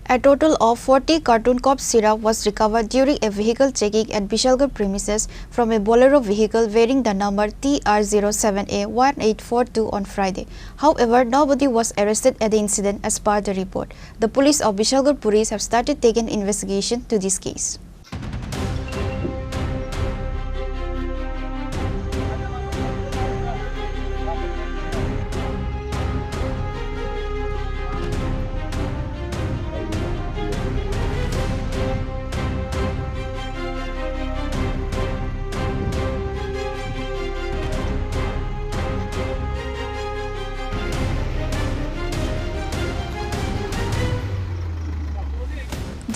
A total of 40 carton cough syrup was recovered during a vehicle checking at Bishlagarh premises from a Bolero vehicle bearing the number TR07A 1842 on Friday. However, nobody was arrested at the incident as per the report. The police of Bishlagarh Police have started taking investigation to this case.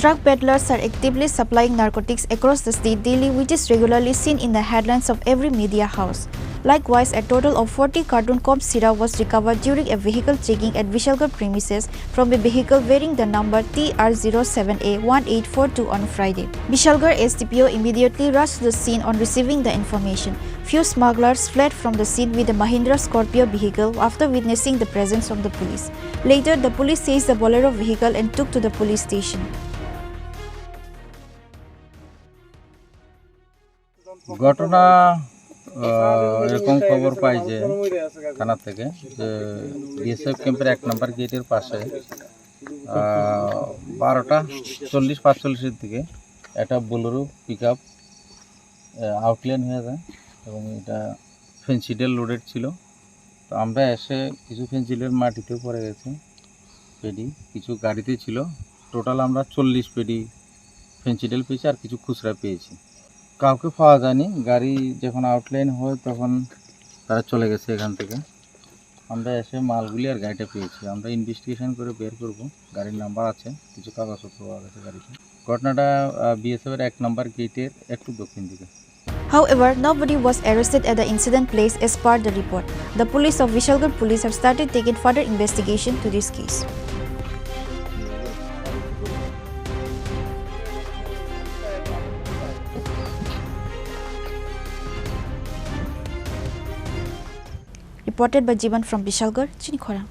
Drug peddlers are actively supplying narcotics across the state daily, which is regularly seen in the headlines of every media house. Likewise, a total of 40 carton cough syrup was recovered during a vehicle checking at Bishlagarh premises from a vehicle bearing the number TR07A 1842 on Friday. Bishlagarh SDPO immediately rushed to the scene on receiving the information. Few smugglers fled from the scene with a Mahindra Scorpio vehicle after witnessing the presence of the police. Later, the police seized the Bolero vehicle and took to the police station. ঘটনা এরকম খবর পাই যে থানা থেকে যে BSF ক্যাম্পের 1 নম্বর গেটের পাশে 12টা 40-45 দিকে একটা বোলেরো পিকআপ আউটলাইন হয়ে যায় এবং এটা ফেন্সিডেল লোডেড ছিল। তো আমরা এসে কিছু ফেন্সিডেল মাটিতে পড়ে গেছে পেডি, কিছু গাড়িতে ছিল। টোটাল আমরা 40 পেডি ফেন্সিডেল পেয়েছি আর কিছু খুচরা পেয়েছি। কাউকে পাওয়া যায়নি। গাড়ি যখন আউটলাইন হয় তখন তারা চলে গেছে এখান থেকে। আমরা এসে মালগুলি আর গাড়িটা পেয়েছি। আমরা ইনভেস্টিগেশন করে বের করব। গাড়ির নাম্বার আছে, কিছু কাগজপত্র পাওয়া গেছে গাড়িতে। ঘটনাটা বিএসএফ এর 1 নম্বর গেটের একটু দক্ষিণ দিকে। However, nobody was arrested at the incident place as per the report. The police of Bishlagarh Police have started taking further investigation to this case. Reported by Jivan from Bishlagarh, Chini, Khorang.